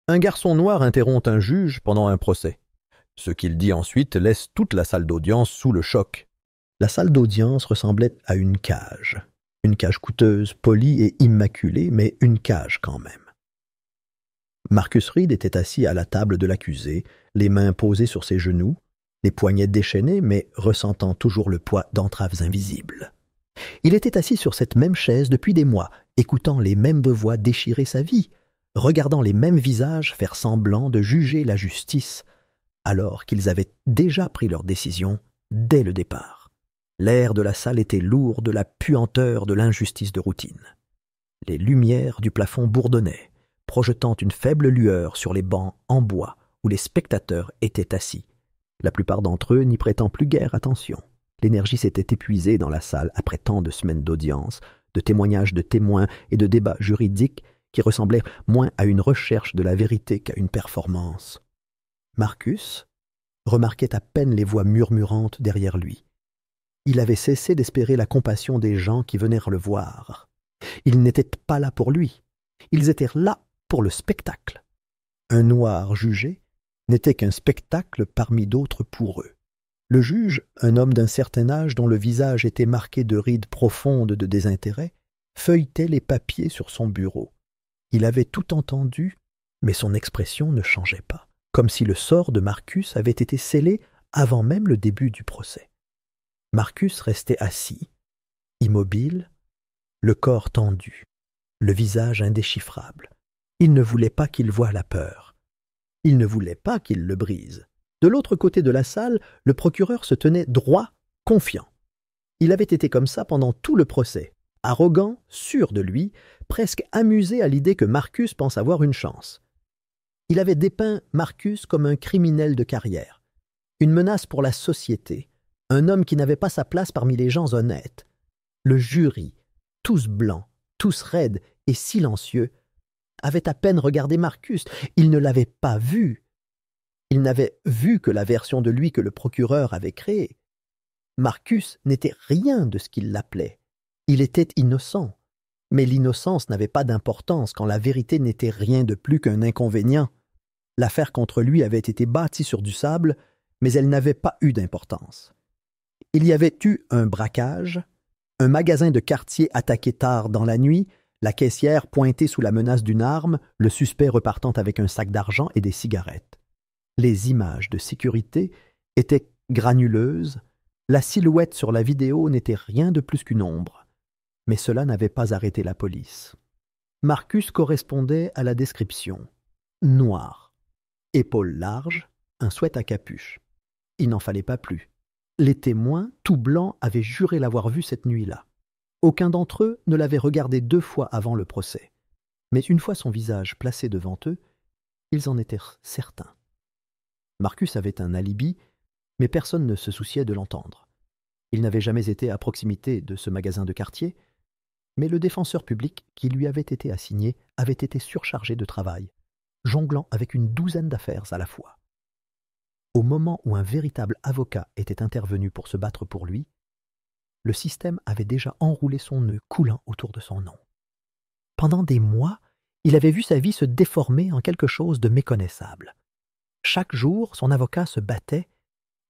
Un garçon noir interrompt un juge pendant un procès. Ce qu'il dit ensuite laisse toute la salle d'audience sous le choc. La salle d'audience ressemblait à une cage. Une cage coûteuse, polie et immaculée, mais une cage quand même. Marcus Reed était assis à la table de l'accusé, les mains posées sur ses genoux, les poignets déchaînés, mais ressentant toujours le poids d'entraves invisibles. Il était assis sur cette même chaise depuis des mois, écoutant les mêmes voix déchirer sa vie, regardant les mêmes visages faire semblant de juger la justice, alors qu'ils avaient déjà pris leur décision dès le départ. L'air de la salle était lourd de la puanteur de l'injustice de routine. Les lumières du plafond bourdonnaient, projetant une faible lueur sur les bancs en bois où les spectateurs étaient assis. La plupart d'entre eux n'y prêtant plus guère attention. L'énergie s'était épuisée dans la salle après tant de semaines d'audience, de témoignages de témoins et de débats juridiques qui ressemblaient moins à une recherche de la vérité qu'à une performance. Marcus remarquait à peine les voix murmurantes derrière lui. Il avait cessé d'espérer la compassion des gens qui venaient le voir. Ils n'étaient pas là pour lui. Ils étaient là pour le spectacle. Un noir jugé n'était qu'un spectacle parmi d'autres pour eux. Le juge, un homme d'un certain âge dont le visage était marqué de rides profondes de désintérêt, feuilletait les papiers sur son bureau. Il avait tout entendu, mais son expression ne changeait pas, comme si le sort de Marcus avait été scellé avant même le début du procès. Marcus restait assis, immobile, le corps tendu, le visage indéchiffrable. Il ne voulait pas qu'il voie la peur. Il ne voulait pas qu'il le brise. De l'autre côté de la salle, le procureur se tenait droit, confiant. Il avait été comme ça pendant tout le procès, arrogant, sûr de lui, presque amusé à l'idée que Marcus pense avoir une chance. Il avait dépeint Marcus comme un criminel de carrière, une menace pour la société, un homme qui n'avait pas sa place parmi les gens honnêtes. Le jury, tous blancs, tous raides et silencieux, avait à peine regardé Marcus. Il ne l'avait pas vu. Il n'avait vu que la version de lui que le procureur avait créée. Marcus n'était rien de ce qu'il l'appelait. Il était innocent. Mais l'innocence n'avait pas d'importance quand la vérité n'était rien de plus qu'un inconvénient. L'affaire contre lui avait été bâtie sur du sable, mais elle n'avait pas eu d'importance. Il y avait eu un braquage, un magasin de quartier attaqué tard dans la nuit, la caissière pointée sous la menace d'une arme, le suspect repartant avec un sac d'argent et des cigarettes. Les images de sécurité étaient granuleuses, la silhouette sur la vidéo n'était rien de plus qu'une ombre. Mais cela n'avait pas arrêté la police. Marcus correspondait à la description. Noir, épaules larges, un sweat à capuche. Il n'en fallait pas plus. Les témoins, tout blancs, avaient juré l'avoir vu cette nuit-là. Aucun d'entre eux ne l'avait regardé 2 fois avant le procès. Mais une fois son visage placé devant eux, ils en étaient certains. Marcus avait un alibi, mais personne ne se souciait de l'entendre. Il n'avait jamais été à proximité de ce magasin de quartier, mais le défenseur public qui lui avait été assigné avait été surchargé de travail, jonglant avec une douzaine d'affaires à la fois. Au moment où un véritable avocat était intervenu pour se battre pour lui, le système avait déjà enroulé son nœud coulant autour de son nom. Pendant des mois, il avait vu sa vie se déformer en quelque chose de méconnaissable. Chaque jour, son avocat se battait,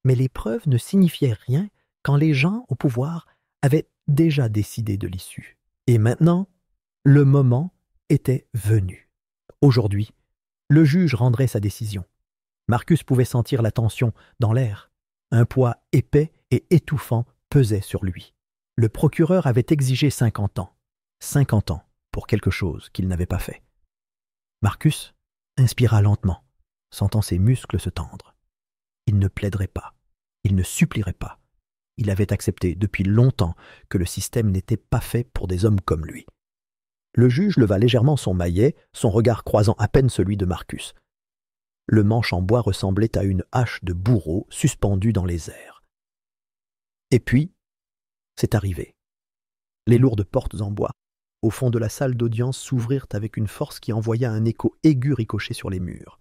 mais les preuves ne signifiaient rien quand les gens au pouvoir avaient déjà décidé de l'issue. Et maintenant, le moment était venu. Aujourd'hui, le juge rendrait sa décision. Marcus pouvait sentir la tension dans l'air. Un poids épais et étouffant pesait sur lui. Le procureur avait exigé 50 ans. 50 ans pour quelque chose qu'il n'avait pas fait. Marcus inspira lentement, sentant ses muscles se tendre. Il ne plaiderait pas. Il ne supplierait pas. Il avait accepté depuis longtemps que le système n'était pas fait pour des hommes comme lui. Le juge leva légèrement son maillet, son regard croisant à peine celui de Marcus. Le manche en bois ressemblait à une hache de bourreau suspendue dans les airs. Et puis, c'est arrivé. Les lourdes portes en bois, au fond de la salle d'audience, s'ouvrirent avec une force qui envoya un écho aigu ricocher sur les murs.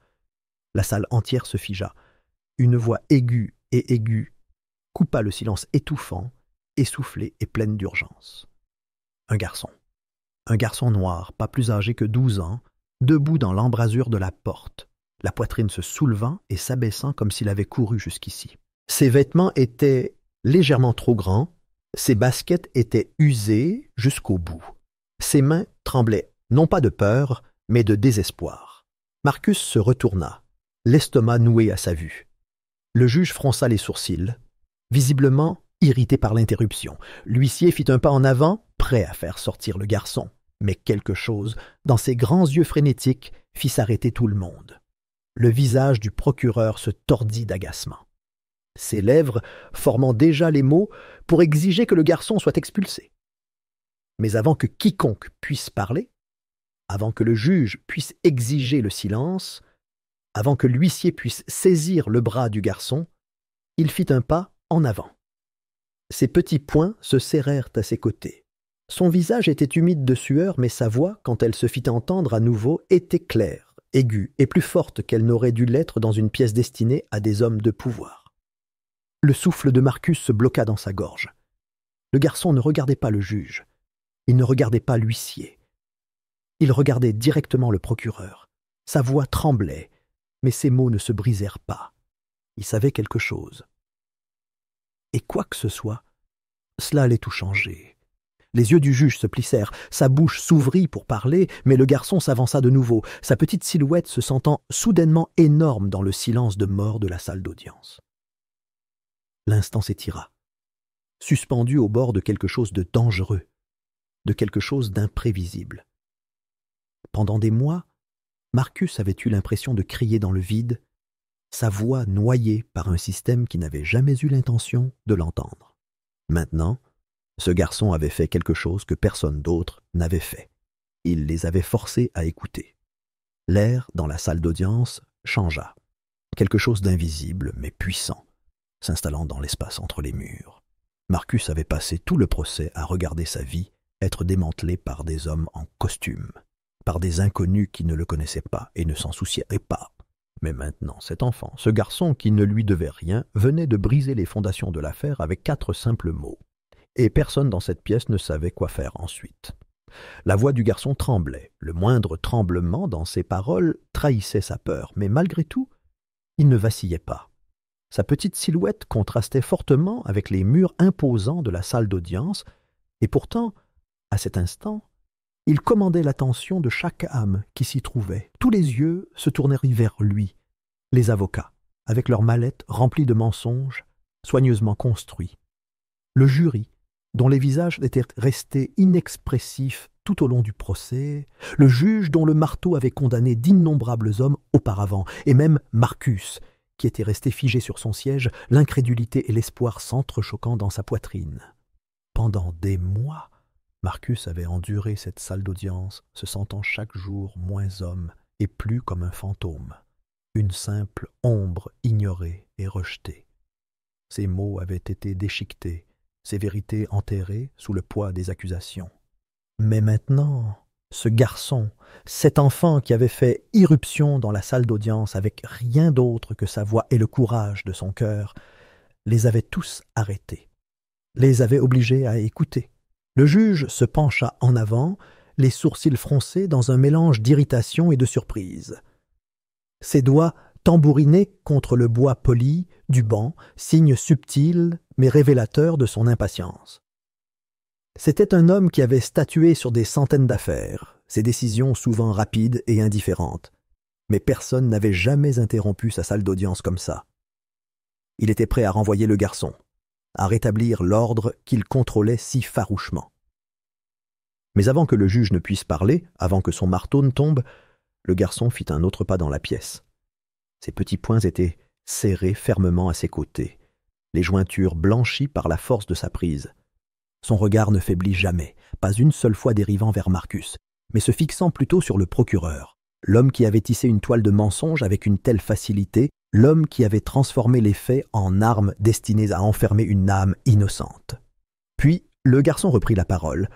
La salle entière se figea. Une voix aiguë et aiguë coupa le silence étouffant, essoufflé et pleine d'urgence. Un garçon noir, pas plus âgé que 12 ans, debout dans l'embrasure de la porte, la poitrine se soulevant et s'abaissant comme s'il avait couru jusqu'ici. Ses vêtements étaient légèrement trop grands, ses baskets étaient usées jusqu'au bout. Ses mains tremblaient, non pas de peur, mais de désespoir. Marcus se retourna, l'estomac noué à sa vue. Le juge fronça les sourcils, visiblement irrité par l'interruption. L'huissier fit un pas en avant, prêt à faire sortir le garçon. Mais quelque chose, dans ses grands yeux frénétiques, fit s'arrêter tout le monde. Le visage du procureur se tordit d'agacement. Ses lèvres formant déjà les mots pour exiger que le garçon soit expulsé. Mais avant que quiconque puisse parler, avant que le juge puisse exiger le silence, avant que l'huissier puisse saisir le bras du garçon, il fit un pas en avant. Ses petits poings se serrèrent à ses côtés. Son visage était humide de sueur, mais sa voix, quand elle se fit entendre à nouveau, était claire, aiguë et plus forte qu'elle n'aurait dû l'être dans une pièce destinée à des hommes de pouvoir. Le souffle de Marcus se bloqua dans sa gorge. Le garçon ne regardait pas le juge. Il ne regardait pas l'huissier. Il regardait directement le procureur. Sa voix tremblait, mais ses mots ne se brisèrent pas. Il savait quelque chose. Et quoi que ce soit, cela allait tout changer. Les yeux du juge se plissèrent, sa bouche s'ouvrit pour parler, mais le garçon s'avança de nouveau, sa petite silhouette se sentant soudainement énorme dans le silence de mort de la salle d'audience. L'instant s'étira, suspendu au bord de quelque chose de dangereux, de quelque chose d'imprévisible. Pendant des mois, Marcus avait eu l'impression de crier dans le vide, sa voix noyée par un système qui n'avait jamais eu l'intention de l'entendre. Maintenant, ce garçon avait fait quelque chose que personne d'autre n'avait fait. Il les avait forcés à écouter. L'air dans la salle d'audience changea. Quelque chose d'invisible mais puissant, s'installant dans l'espace entre les murs. Marcus avait passé tout le procès à regarder sa vie être démantelée par des hommes en costume, par des inconnus qui ne le connaissaient pas et ne s'en souciaient pas. Mais maintenant, cet enfant, ce garçon qui ne lui devait rien, venait de briser les fondations de l'affaire avec 4 simples mots. Et personne dans cette pièce ne savait quoi faire ensuite. La voix du garçon tremblait. Le moindre tremblement dans ses paroles trahissait sa peur, mais malgré tout, il ne vacillait pas. Sa petite silhouette contrastait fortement avec les murs imposants de la salle d'audience, et pourtant, à cet instant, il commandait l'attention de chaque âme qui s'y trouvait. Tous les yeux se tournèrent vers lui. Les avocats, avec leurs mallettes remplies de mensonges, soigneusement construits. Le jury, dont les visages étaient restés inexpressifs tout au long du procès, le juge dont le marteau avait condamné d'innombrables hommes auparavant, et même Marcus, qui était resté figé sur son siège, l'incrédulité et l'espoir s'entrechoquant dans sa poitrine. Pendant des mois, Marcus avait enduré cette salle d'audience, se sentant chaque jour moins homme et plus comme un fantôme, une simple ombre ignorée et rejetée. Ses mots avaient été déchiquetés, ses vérités enterrées sous le poids des accusations. Mais maintenant, ce garçon, cet enfant qui avait fait irruption dans la salle d'audience avec rien d'autre que sa voix et le courage de son cœur, les avait tous arrêtés, les avait obligés à écouter. Le juge se pencha en avant, les sourcils froncés dans un mélange d'irritation et de surprise. Ses doigts tambourinaient contre le bois poli du banc, signe subtil mais révélateur de son impatience. C'était un homme qui avait statué sur des centaines d'affaires, ses décisions souvent rapides et indifférentes. Mais personne n'avait jamais interrompu sa salle d'audience comme ça. Il était prêt à renvoyer le garçon, à rétablir l'ordre qu'il contrôlait si farouchement. Mais avant que le juge ne puisse parler, avant que son marteau ne tombe, le garçon fit un autre pas dans la pièce. Ses petits poings étaient serrés fermement à ses côtés, les jointures blanchies par la force de sa prise. Son regard ne faiblit jamais, pas une seule fois dérivant vers Marcus, mais se fixant plutôt sur le procureur, l'homme qui avait tissé une toile de mensonges avec une telle facilité, l'homme qui avait transformé les faits en armes destinées à enfermer une âme innocente. Puis, le garçon reprit la parole,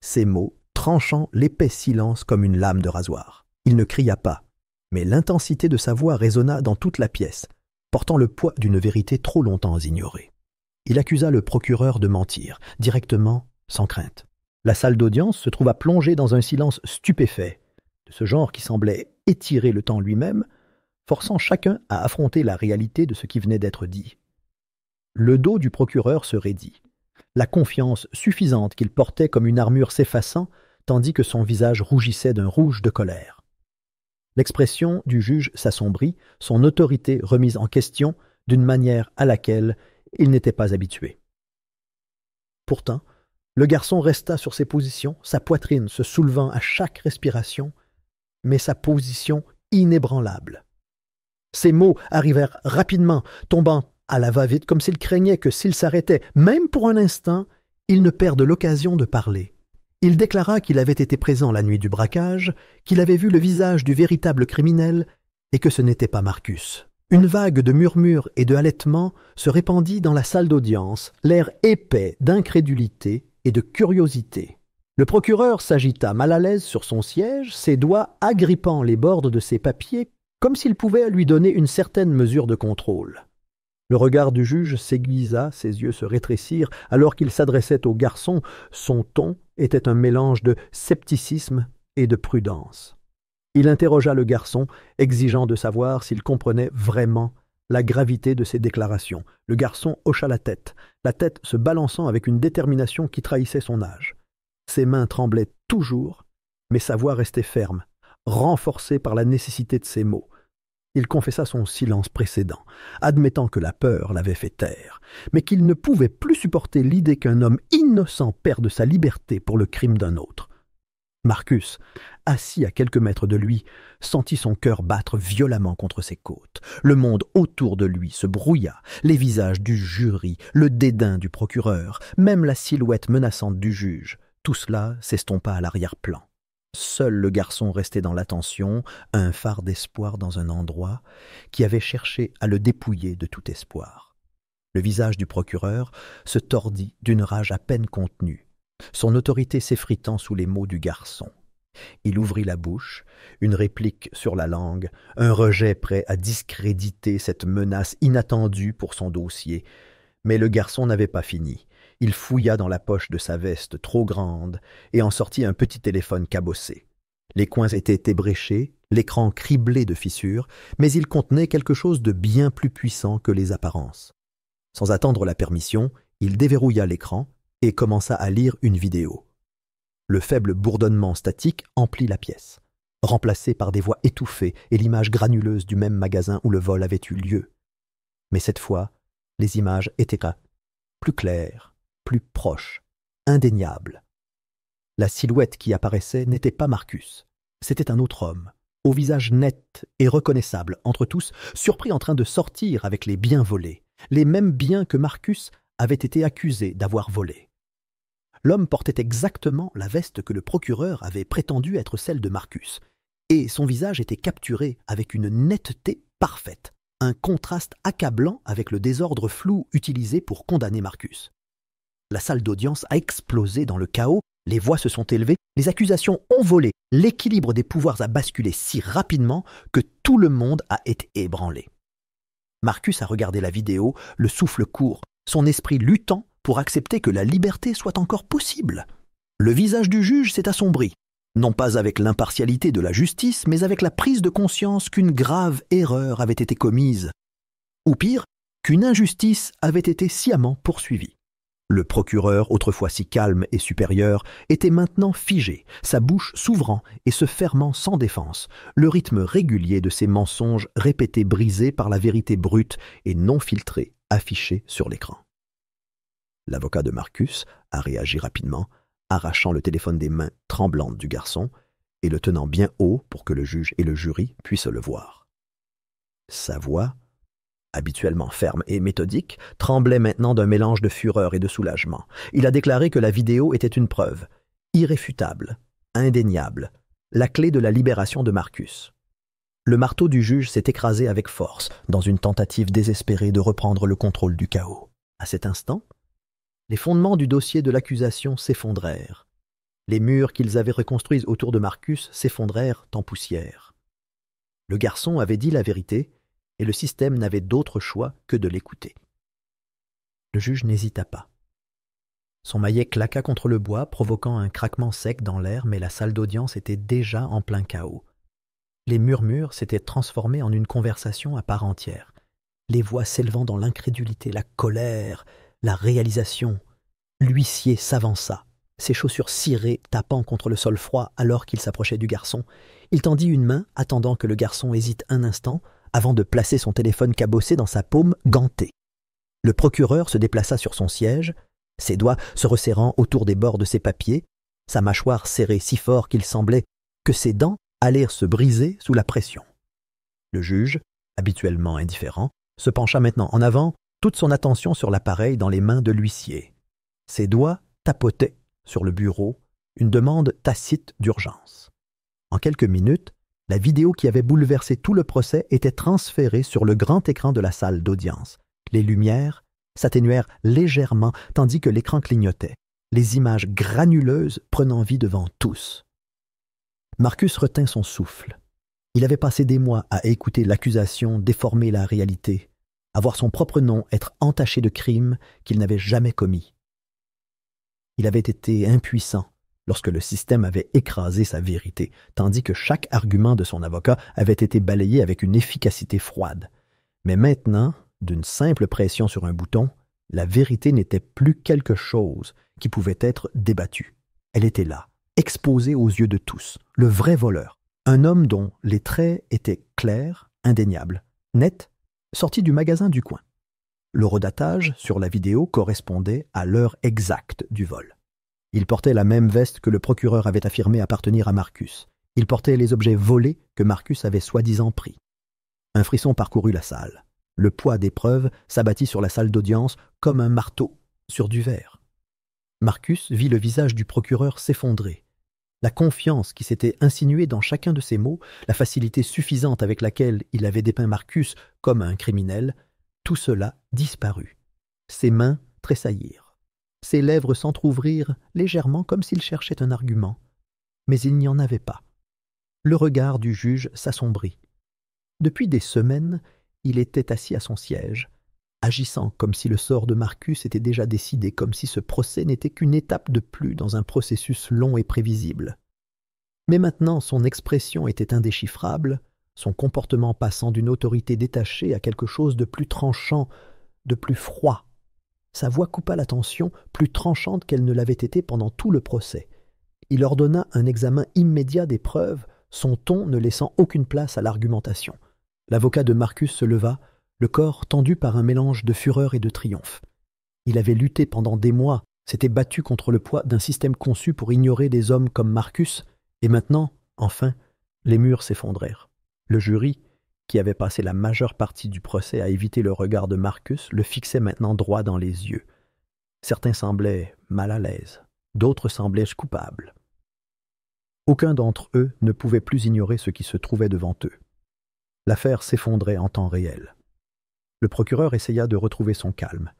ses mots tranchant l'épais silence comme une lame de rasoir. Il ne cria pas, mais l'intensité de sa voix résonna dans toute la pièce, portant le poids d'une vérité trop longtemps ignorée. Il accusa le procureur de mentir, directement, sans crainte. La salle d'audience se trouva plongée dans un silence stupéfait. de ce genre qui semblait étirer le temps lui-même, forçant chacun à affronter la réalité de ce qui venait d'être dit. Le dos du procureur se raidit, la confiance suffisante qu'il portait comme une armure s'effaçant, tandis que son visage rougissait d'un rouge de colère. L'expression du juge s'assombrit, son autorité remise en question d'une manière à laquelle il n'était pas habitué. Pourtant, le garçon resta sur ses positions, sa poitrine se soulevant à chaque respiration, mais sa position inébranlable. Ses mots arrivèrent rapidement, tombant à la va-vite comme s'il craignait que s'il s'arrêtait, même pour un instant, il ne perde l'occasion de parler. Il déclara qu'il avait été présent la nuit du braquage, qu'il avait vu le visage du véritable criminel et que ce n'était pas Marcus. Une vague de murmures et de halètements se répandit dans la salle d'audience, l'air épais d'incrédulité et de curiosité. Le procureur s'agita mal à l'aise sur son siège, ses doigts agrippant les bords de ses papiers comme s'il pouvait lui donner une certaine mesure de contrôle. Le regard du juge s'aiguisa, ses yeux se rétrécirent alors qu'il s'adressait au garçon. Son ton était un mélange de scepticisme et de prudence. Il interrogea le garçon, exigeant de savoir s'il comprenait vraiment la gravité de ses déclarations. Le garçon hocha la tête se balançant avec une détermination qui trahissait son âge. Ses mains tremblaient toujours, mais sa voix restait ferme, renforcée par la nécessité de ses mots. Il confessa son silence précédent, admettant que la peur l'avait fait taire, mais qu'il ne pouvait plus supporter l'idée qu'un homme innocent perde sa liberté pour le crime d'un autre. Marcus, assis à quelques mètres de lui, sentit son cœur battre violemment contre ses côtes. Le monde autour de lui se brouilla, les visages du jury, le dédain du procureur, même la silhouette menaçante du juge. Tout cela s'estompa à l'arrière-plan. Seul le garçon restait dans l'attention, un phare d'espoir dans un endroit qui avait cherché à le dépouiller de tout espoir. Le visage du procureur se tordit d'une rage à peine contenue, son autorité s'effritant sous les mots du garçon. Il ouvrit la bouche, une réplique sur la langue, un rejet prêt à discréditer cette menace inattendue pour son dossier. Mais le garçon n'avait pas fini. Il fouilla dans la poche de sa veste trop grande et en sortit un petit téléphone cabossé. Les coins étaient ébréchés, l'écran criblé de fissures, mais il contenait quelque chose de bien plus puissant que les apparences. Sans attendre la permission, il déverrouilla l'écran et commença à lire une vidéo. Le faible bourdonnement statique emplit la pièce, remplacé par des voix étouffées et l'image granuleuse du même magasin où le vol avait eu lieu. Mais cette fois, les images étaient plus claires, plus proches, indéniables. La silhouette qui apparaissait n'était pas Marcus, c'était un autre homme, au visage net et reconnaissable entre tous, surpris en train de sortir avec les biens volés, les mêmes biens que Marcus avait été accusé d'avoir volés. L'homme portait exactement la veste que le procureur avait prétendu être celle de Marcus, et son visage était capturé avec une netteté parfaite, un contraste accablant avec le désordre flou utilisé pour condamner Marcus. La salle d'audience a explosé dans le chaos, les voix se sont élevées, les accusations ont volé, l'équilibre des pouvoirs a basculé si rapidement que tout le monde a été ébranlé. Marcus a regardé la vidéo, le souffle court, son esprit luttant pour accepter que la liberté soit encore possible. Le visage du juge s'est assombri, non pas avec l'impartialité de la justice, mais avec la prise de conscience qu'une grave erreur avait été commise, ou pire, qu'une injustice avait été sciemment poursuivie. Le procureur, autrefois si calme et supérieur, était maintenant figé, sa bouche s'ouvrant et se fermant sans défense, le rythme régulier de ses mensonges répétés brisés par la vérité brute et non filtrée affichée sur l'écran. L'avocat de Marcus a réagi rapidement, arrachant le téléphone des mains tremblantes du garçon et le tenant bien haut pour que le juge et le jury puissent le voir. Sa voix, habituellement ferme et méthodique, tremblait maintenant d'un mélange de fureur et de soulagement. Il a déclaré que la vidéo était une preuve, irréfutable, indéniable, la clé de la libération de Marcus. Le marteau du juge s'est écrasé avec force, dans une tentative désespérée de reprendre le contrôle du chaos. À cet instant, les fondements du dossier de l'accusation s'effondrèrent. Les murs qu'ils avaient reconstruits autour de Marcus s'effondrèrent en poussière. Le garçon avait dit la vérité, et le système n'avait d'autre choix que de l'écouter. Le juge n'hésita pas. Son maillet claqua contre le bois, provoquant un craquement sec dans l'air, mais la salle d'audience était déjà en plein chaos. Les murmures s'étaient transformés en une conversation à part entière, les voix s'élevant dans l'incrédulité, la colère, la réalisation. L'huissier s'avança, ses chaussures cirées tapant contre le sol froid alors qu'il s'approchait du garçon. Il tendit une main, attendant que le garçon hésite un instant, avant de placer son téléphone cabossé dans sa paume gantée. Le procureur se déplaça sur son siège, ses doigts se resserrant autour des bords de ses papiers, sa mâchoire serrée si fort qu'il semblait que ses dents allèrent se briser sous la pression. Le juge, habituellement indifférent, se pencha maintenant en avant, toute son attention sur l'appareil dans les mains de l'huissier. Ses doigts tapotaient sur le bureau, une demande tacite d'urgence. En quelques minutes, la vidéo qui avait bouleversé tout le procès était transférée sur le grand écran de la salle d'audience. Les lumières s'atténuèrent légèrement tandis que l'écran clignotait, les images granuleuses prenant vie devant tous. Marcus retint son souffle. Il avait passé des mois à écouter l'accusation déformer la réalité, à voir son propre nom être entaché de crimes qu'il n'avait jamais commis. Il avait été impuissant lorsque le système avait écrasé sa vérité, tandis que chaque argument de son avocat avait été balayé avec une efficacité froide. Mais maintenant, d'une simple pression sur un bouton, la vérité n'était plus quelque chose qui pouvait être débattue. Elle était là, exposée aux yeux de tous, le vrai voleur, un homme dont les traits étaient clairs, indéniables, nets, sorti du magasin du coin. L'horodatage sur la vidéo correspondait à l'heure exacte du vol. Il portait la même veste que le procureur avait affirmé appartenir à Marcus. Il portait les objets volés que Marcus avait soi-disant pris. Un frisson parcourut la salle. Le poids des preuves s'abattit sur la salle d'audience comme un marteau sur du verre. Marcus vit le visage du procureur s'effondrer. La confiance qui s'était insinuée dans chacun de ses mots, la facilité suffisante avec laquelle il avait dépeint Marcus comme un criminel, tout cela disparut. Ses mains tressaillirent. Ses lèvres s'entr'ouvrirent légèrement comme s'il cherchait un argument. Mais il n'y en avait pas. Le regard du juge s'assombrit. Depuis des semaines, il était assis à son siège, agissant comme si le sort de Marcus était déjà décidé, comme si ce procès n'était qu'une étape de plus dans un processus long et prévisible. Mais maintenant son expression était indéchiffrable, son comportement passant d'une autorité détachée à quelque chose de plus tranchant, de plus froid. Sa voix coupa la tension, plus tranchante qu'elle ne l'avait été pendant tout le procès. Il ordonna un examen immédiat des preuves, son ton ne laissant aucune place à l'argumentation. L'avocat de Marcus se leva, le corps tendu par un mélange de fureur et de triomphe. Il avait lutté pendant des mois, s'était battu contre le poids d'un système conçu pour ignorer des hommes comme Marcus, et maintenant, enfin, les murs s'effondrèrent. Le jury, qui avait passé la majeure partie du procès à éviter le regard de Marcus, le fixait maintenant droit dans les yeux. Certains semblaient mal à l'aise, d'autres semblaient coupables. Aucun d'entre eux ne pouvait plus ignorer ce qui se trouvait devant eux. L'affaire s'effondrait en temps réel. Le procureur essaya de retrouver son calme,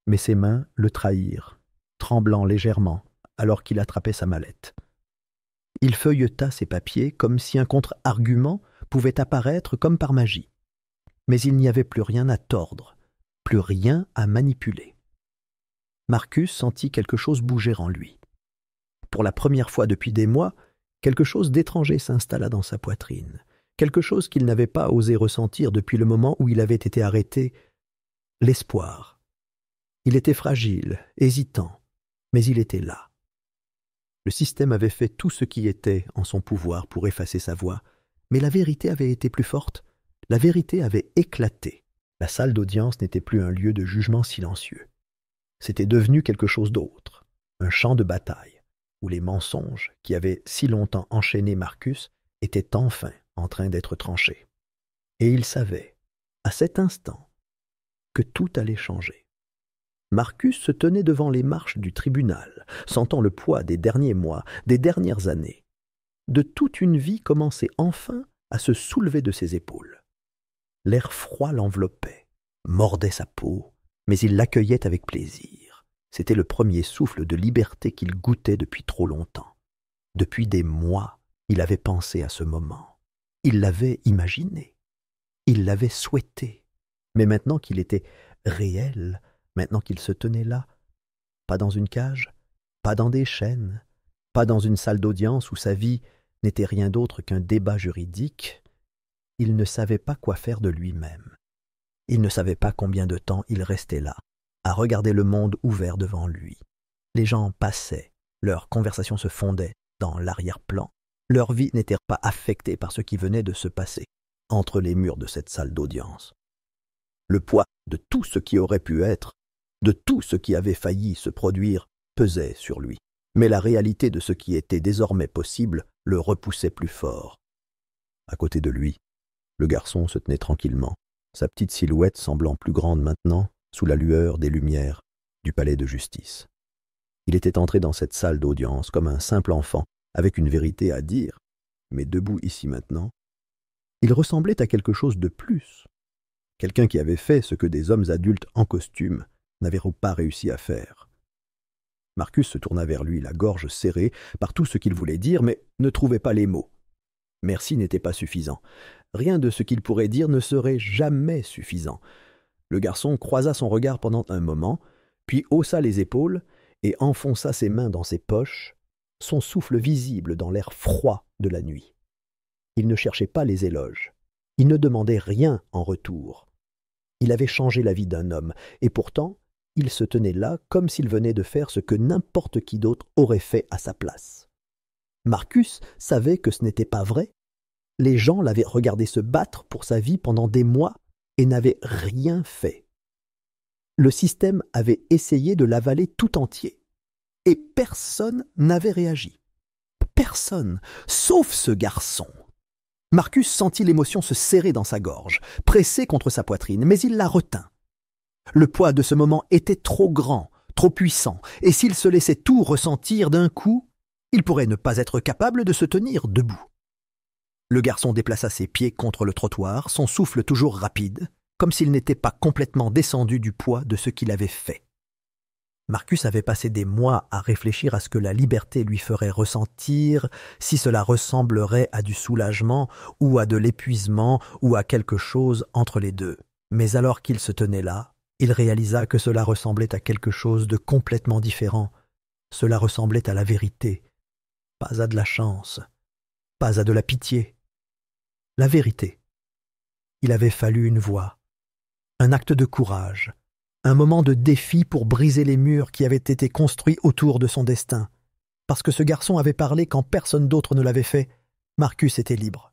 mais ses mains le trahirent, tremblant légèrement alors qu'il attrapait sa mallette. Il feuilleta ses papiers comme si un contre-argument pouvait apparaître comme par magie. Mais il n'y avait plus rien à tordre, plus rien à manipuler. Marcus sentit quelque chose bouger en lui. Pour la première fois depuis des mois, quelque chose d'étranger s'installa dans sa poitrine, quelque chose qu'il n'avait pas osé ressentir depuis le moment où il avait été arrêté, l'espoir. Il était fragile, hésitant, mais il était là. Le système avait fait tout ce qui était en son pouvoir pour effacer sa voix, mais la vérité avait été plus forte. La vérité avait éclaté. La salle d'audience n'était plus un lieu de jugement silencieux. C'était devenu quelque chose d'autre, un champ de bataille, où les mensonges qui avaient si longtemps enchaîné Marcus étaient enfin en train d'être tranchés. Et il savait, à cet instant, que tout allait changer. Marcus se tenait devant les marches du tribunal, sentant le poids des derniers mois, des dernières années. De toute une vie commençait enfin à se soulever de ses épaules. L'air froid l'enveloppait, mordait sa peau, mais il l'accueillait avec plaisir. C'était le premier souffle de liberté qu'il goûtait depuis trop longtemps. Depuis des mois, il avait pensé à ce moment. Il l'avait imaginé. Il l'avait souhaité. Mais maintenant qu'il était réel, maintenant qu'il se tenait là, pas dans une cage, pas dans des chaînes, pas dans une salle d'audience où sa vie n'était rien d'autre qu'un débat juridique. Il ne savait pas quoi faire de lui-même. Il ne savait pas combien de temps il restait là, à regarder le monde ouvert devant lui. Les gens passaient, leurs conversations se fondaient dans l'arrière-plan. Leur vie n'était pas affectée par ce qui venait de se passer entre les murs de cette salle d'audience. Le poids de tout ce qui aurait pu être, de tout ce qui avait failli se produire, pesait sur lui. Mais la réalité de ce qui était désormais possible le repoussait plus fort. À côté de lui, le garçon se tenait tranquillement, sa petite silhouette semblant plus grande maintenant, sous la lueur des lumières du palais de justice. Il était entré dans cette salle d'audience comme un simple enfant, avec une vérité à dire, mais debout ici maintenant. Il ressemblait à quelque chose de plus, quelqu'un qui avait fait ce que des hommes adultes en costume n'avaient pas réussi à faire. Marcus se tourna vers lui, la gorge serrée par tout ce qu'il voulait dire, mais ne trouvait pas les mots. Merci n'était pas suffisant. Rien de ce qu'il pourrait dire ne serait jamais suffisant. Le garçon croisa son regard pendant un moment, puis haussa les épaules et enfonça ses mains dans ses poches, son souffle visible dans l'air froid de la nuit. Il ne cherchait pas les éloges. Il ne demandait rien en retour. Il avait changé la vie d'un homme, et pourtant, il se tenait là comme s'il venait de faire ce que n'importe qui d'autre aurait fait à sa place. Marcus savait que ce n'était pas vrai. Les gens l'avaient regardé se battre pour sa vie pendant des mois et n'avaient rien fait. Le système avait essayé de l'avaler tout entier. Et personne n'avait réagi. Personne, sauf ce garçon. Marcus sentit l'émotion se serrer dans sa gorge, pressée contre sa poitrine, mais il la retint. Le poids de ce moment était trop grand, trop puissant, et s'il se laissait tout ressentir d'un coup, il pourrait ne pas être capable de se tenir debout. Le garçon déplaça ses pieds contre le trottoir, son souffle toujours rapide, comme s'il n'était pas complètement descendu du poids de ce qu'il avait fait. Marcus avait passé des mois à réfléchir à ce que la liberté lui ferait ressentir, si cela ressemblerait à du soulagement ou à de l'épuisement ou à quelque chose entre les deux. Mais alors qu'il se tenait là, il réalisa que cela ressemblait à quelque chose de complètement différent. Cela ressemblait à la vérité, pas à de la chance, pas à de la pitié. La vérité. Il avait fallu une voix, un acte de courage, un moment de défi pour briser les murs qui avaient été construits autour de son destin. Parce que ce garçon avait parlé quand personne d'autre ne l'avait fait, Marcus était libre.